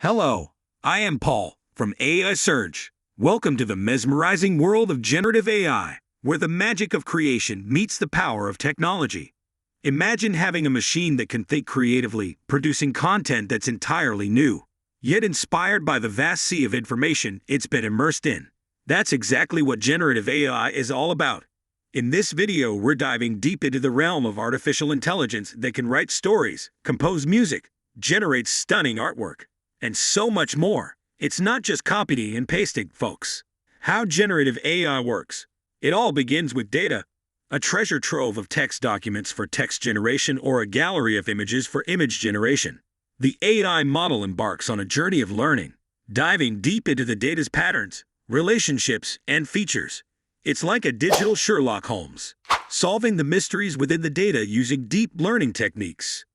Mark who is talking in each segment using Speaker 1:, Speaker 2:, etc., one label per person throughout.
Speaker 1: Hello, I am Paul from AI Surge. Welcome to the mesmerizing world of generative AI, where the magic of creation meets the power of technology. Imagine having a machine that can think creatively, producing content that's entirely new, yet inspired by the vast sea of information it's been immersed in. That's exactly what generative AI is all about. In this video, we're diving deep into the realm of artificial intelligence that can write stories, compose music, generate stunning artwork, and so much more. It's not just copying and pasting, folks. How generative AI works. It all begins with data. A treasure trove of text documents for text generation or a gallery of images for image generation. The AI model embarks on a journey of learning, diving deep into the data's patterns, relationships, and features. It's like a digital Sherlock Holmes, solving the mysteries within the data using deep learning techniques.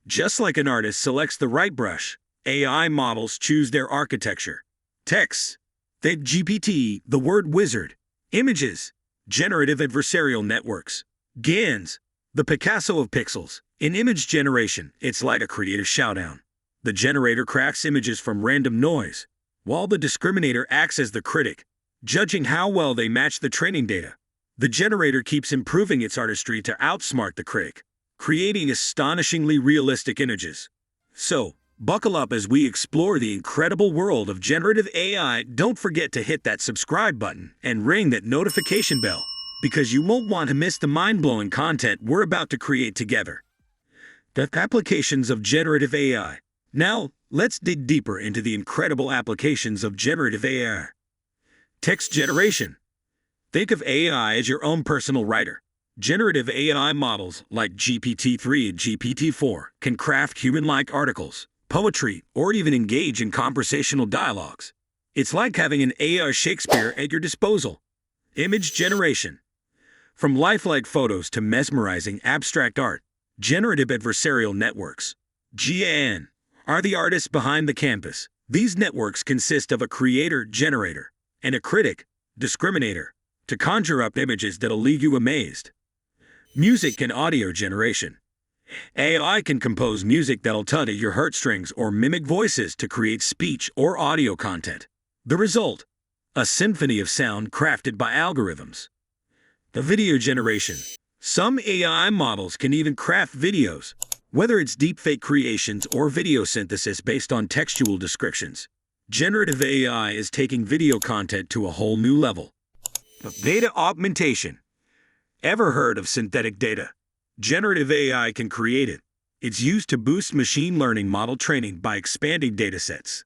Speaker 1: Just like an artist selects the right brush, AI models choose their architecture. Texts, think GPT, the word wizard. Images, generative adversarial networks. GANs, the Picasso of pixels. In image generation, it's like a creative showdown. The generator crafts images from random noise, while the discriminator acts as the critic, judging how well they match the training data. The generator keeps improving its artistry to outsmart the critic, creating astonishingly realistic images. So, buckle up as we explore the incredible world of generative AI. Don't forget to hit that subscribe button and ring that notification bell, because you won't want to miss the mind-blowing content we're about to create together. The applications of generative AI. Now, let's dig deeper into the incredible applications of generative AI. Text generation. Think of AI as your own personal writer. Generative AI models like GPT-3 and GPT-4 can craft human-like articles, poetry, or even engage in conversational dialogues. It's like having an AI Shakespeare at your disposal. Image generation. From lifelike photos to mesmerizing abstract art, generative adversarial networks, GAN, are the artists behind the canvas. These networks consist of a creator-generator and a critic-discriminator to conjure up images that'll leave you amazed. Music and audio generation. AI can compose music that'll tug at your heartstrings or mimic voices to create speech or audio content. The result? A symphony of sound crafted by algorithms. The video generation. Some AI models can even craft videos, whether it's deepfake creations or video synthesis based on textual descriptions. Generative AI is taking video content to a whole new level. The data augmentation. Ever heard of synthetic data? Generative AI can create it. It's used to boost machine learning model training by expanding datasets.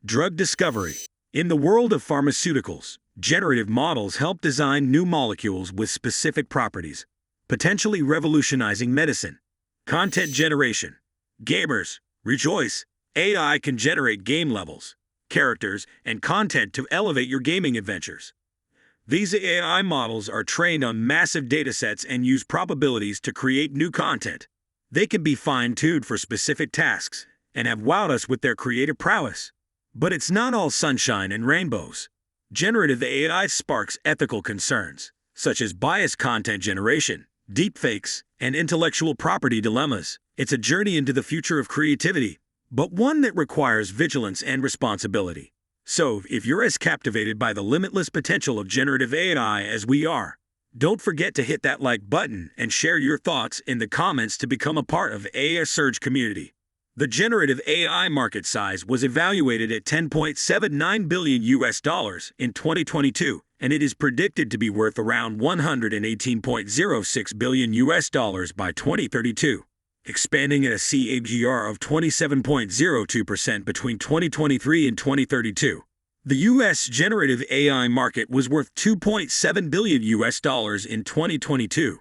Speaker 1: Drug discovery. In the world of pharmaceuticals, generative models help design new molecules with specific properties, potentially revolutionizing medicine. Content generation. Gamers, rejoice! AI can generate game levels, characters, and content to elevate your gaming adventures. These AI models are trained on massive datasets and use probabilities to create new content. They can be fine-tuned for specific tasks and have wowed us with their creative prowess. But it's not all sunshine and rainbows. Generative AI sparks ethical concerns, such as biased content generation, deepfakes, and intellectual property dilemmas. It's a journey into the future of creativity, but one that requires vigilance and responsibility. So, if you're as captivated by the limitless potential of generative AI as we are, don't forget to hit that like button and share your thoughts in the comments to become a part of AI Surge community. The generative AI market size was evaluated at $10.79 billion in 2022, and it is predicted to be worth around $118.06 billion by 2032. Expanding at a CAGR of 27.02% between 2023 and 2032. The U.S. generative AI market was worth $2.7 billion in 2022.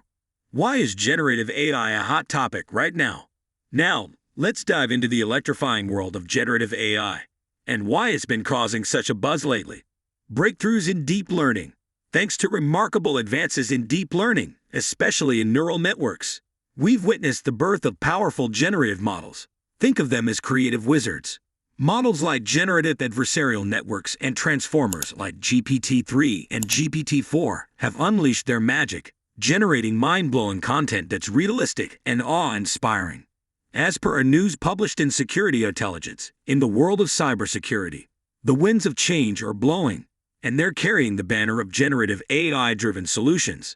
Speaker 1: Why is generative AI a hot topic right now? Now, let's dive into the electrifying world of generative AI and why it's been causing such a buzz lately. Breakthroughs in deep learning. Thanks to remarkable advances in deep learning, especially in neural networks, we've witnessed the birth of powerful generative models. Think of them as creative wizards. Models like generative adversarial networks and transformers like GPT-3 and GPT-4 have unleashed their magic, generating mind-blowing content that's realistic and awe-inspiring. As per a news published in Security Intelligence, in the world of cybersecurity, the winds of change are blowing, and they're carrying the banner of generative AI-driven solutions.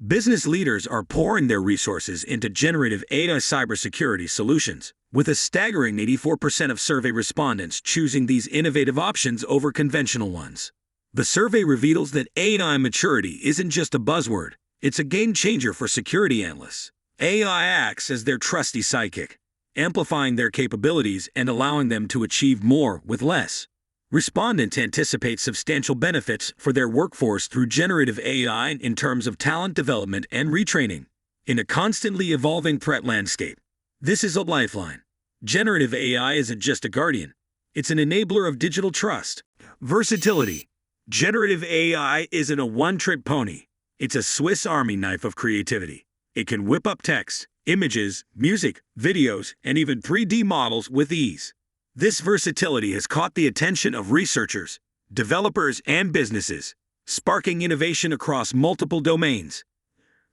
Speaker 1: Business leaders are pouring their resources into generative AI cybersecurity solutions, with a staggering 84% of survey respondents choosing these innovative options over conventional ones. The survey reveals that AI maturity isn't just a buzzword, it's a game changer for security analysts. AI acts as their trusty sidekick, amplifying their capabilities and allowing them to achieve more with less. Respondents anticipate substantial benefits for their workforce through generative AI in terms of talent development and retraining. In a constantly evolving threat landscape, this is a lifeline. Generative AI isn't just a guardian, it's an enabler of digital trust. Versatility. Generative AI isn't a one-trick pony. It's a Swiss Army knife of creativity. It can whip up text, images, music, videos, and even 3D models with ease. This versatility has caught the attention of researchers, developers, and businesses, sparking innovation across multiple domains.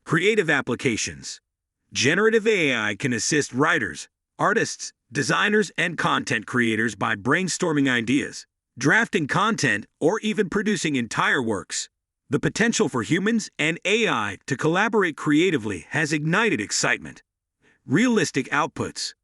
Speaker 1: Creative applications. Generative AI can assist writers, artists, designers, and content creators by brainstorming ideas, drafting content, or even producing entire works. The potential for humans and AI to collaborate creatively has ignited excitement. Realistic outputs.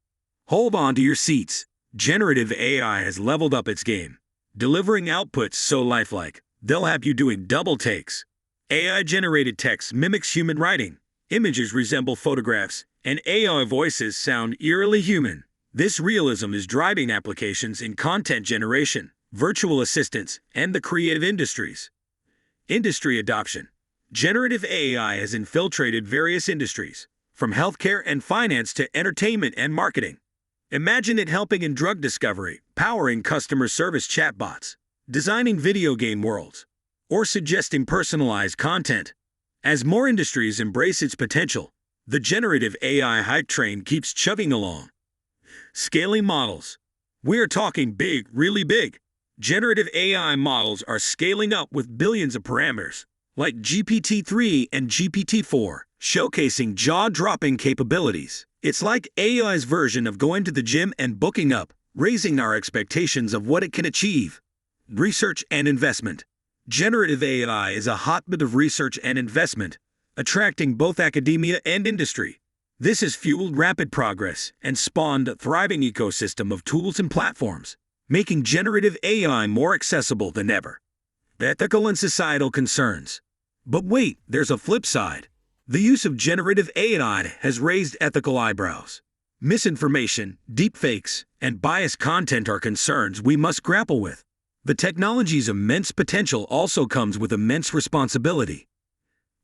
Speaker 1: Hold on to your seats. Generative AI has leveled up its game, delivering outputs so lifelike, they'll have you doing double takes. AI-generated text mimics human writing, images resemble photographs, and AI voices sound eerily human. This realism is driving applications in content generation, virtual assistants, and the creative industries. Industry adoption. Generative AI has infiltrated various industries, from healthcare and finance to entertainment and marketing. Imagine it helping in drug discovery, powering customer service chatbots, designing video game worlds, or suggesting personalized content. As more industries embrace its potential, the generative AI hype train keeps chugging along. Scaling models. We're talking big, really big. Generative AI models are scaling up with billions of parameters, like GPT-3 and GPT-4, showcasing jaw-dropping capabilities. It's like AI's version of going to the gym and booking up, raising our expectations of what it can achieve. Research and investment. Generative AI is a hotbed of research and investment, attracting both academia and industry. This has fueled rapid progress and spawned a thriving ecosystem of tools and platforms, making generative AI more accessible than ever. Ethical and societal concerns. But wait, there's a flip side. The use of generative AI has raised ethical eyebrows. Misinformation, deepfakes, and biased content are concerns we must grapple with. The technology's immense potential also comes with immense responsibility.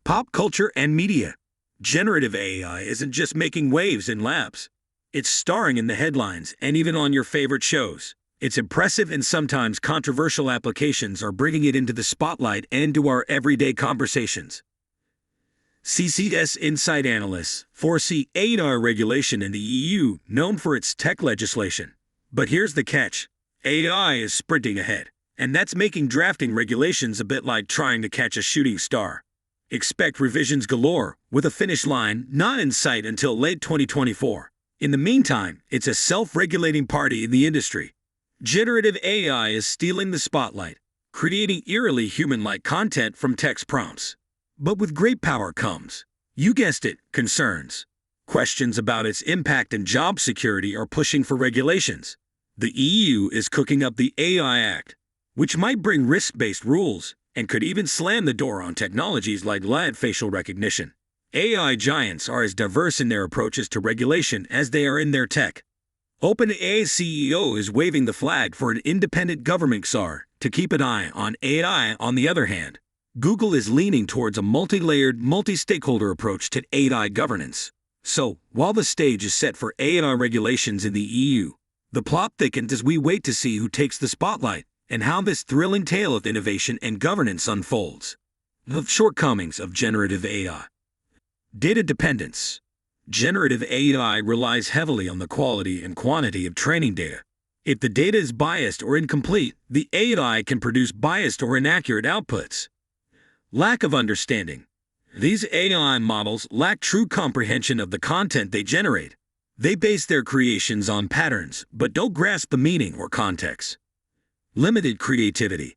Speaker 1: Pop culture and media. Generative AI isn't just making waves in labs. It's starring in the headlines and even on your favorite shows. Its impressive and sometimes controversial applications are bringing it into the spotlight and into our everyday conversations. CCS Insight Analysts foresee AI regulation in the EU, known for its tech legislation. But here's the catch. AI is sprinting ahead, and that's making drafting regulations a bit like trying to catch a shooting star. Expect revisions galore, with a finish line not in sight until late 2024. In the meantime, it's a self-regulating party in the industry. Generative AI is stealing the spotlight, creating eerily human-like content from text prompts. But with great power comes, you guessed it, concerns. Questions about its impact and job security are pushing for regulations. The EU is cooking up the AI Act, which might bring risk-based rules and could even slam the door on technologies like live facial recognition. AI giants are as diverse in their approaches to regulation as they are in their tech. OpenAI's CEO is waving the flag for an independent government czar to keep an eye on AI. On the other hand, Google is leaning towards a multi-layered, multi-stakeholder approach to AI governance. So, while the stage is set for AI regulations in the EU, the plot thickens as we wait to see who takes the spotlight and how this thrilling tale of innovation and governance unfolds. The shortcomings of generative AI. Data dependence. Generative AI relies heavily on the quality and quantity of training data. If the data is biased or incomplete, the AI can produce biased or inaccurate outputs. Lack of understanding. These AI models lack true comprehension of the content they generate. They base their creations on patterns, but don't grasp the meaning or context. Limited creativity.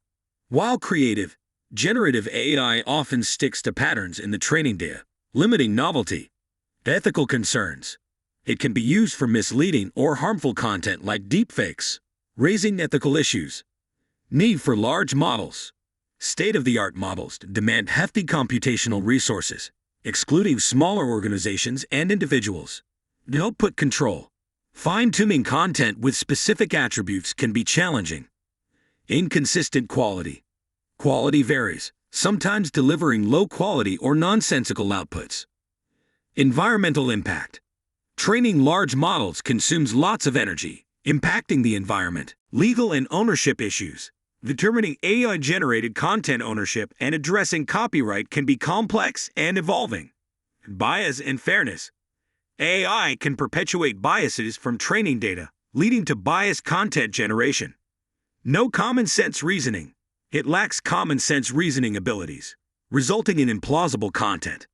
Speaker 1: While creative, generative AI often sticks to patterns in the training data, limiting novelty. Ethical concerns. It can be used for misleading or harmful content like deepfakes, raising ethical issues. Need for large models. State-of-the-art models demand hefty computational resources, excluding smaller organizations and individuals. Output control. Fine-tuning content with specific attributes can be challenging. Inconsistent quality. Quality varies, sometimes delivering low-quality or nonsensical outputs. Environmental impact. Training large models consumes lots of energy, impacting the environment. Legal and ownership issues. Determining AI-generated content ownership and addressing copyright can be complex and evolving. Bias and fairness. AI can perpetuate biases from training data, leading to biased content generation. No common sense reasoning. It lacks common sense reasoning abilities, resulting in implausible content.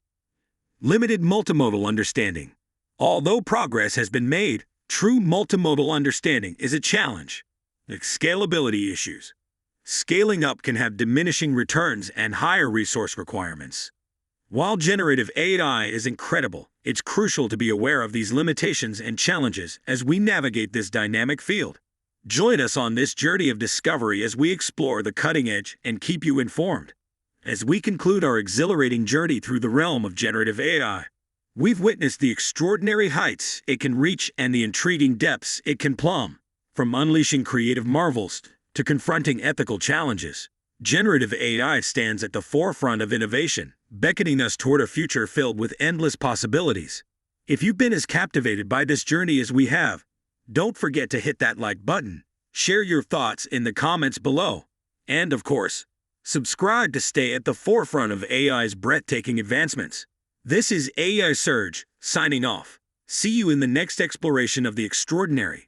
Speaker 1: Limited multimodal understanding. Although progress has been made, true multimodal understanding is a challenge. Scalability issues. Scaling up can have diminishing returns and higher resource requirements. While generative AI is incredible, it's crucial to be aware of these limitations and challenges as we navigate this dynamic field. Join us on this journey of discovery as we explore the cutting edge and keep you informed. As we conclude our exhilarating journey through the realm of generative AI, we've witnessed the extraordinary heights it can reach and the intriguing depths it can plumb. From unleashing creative marvels to confronting ethical challenges, generative AI stands at the forefront of innovation, beckoning us toward a future filled with endless possibilities. If you've been as captivated by this journey as we have, don't forget to hit that like button, share your thoughts in the comments below, and of course, subscribe to stay at the forefront of AI's breathtaking advancements. This is AI Surge, signing off. See you in the next exploration of the extraordinary.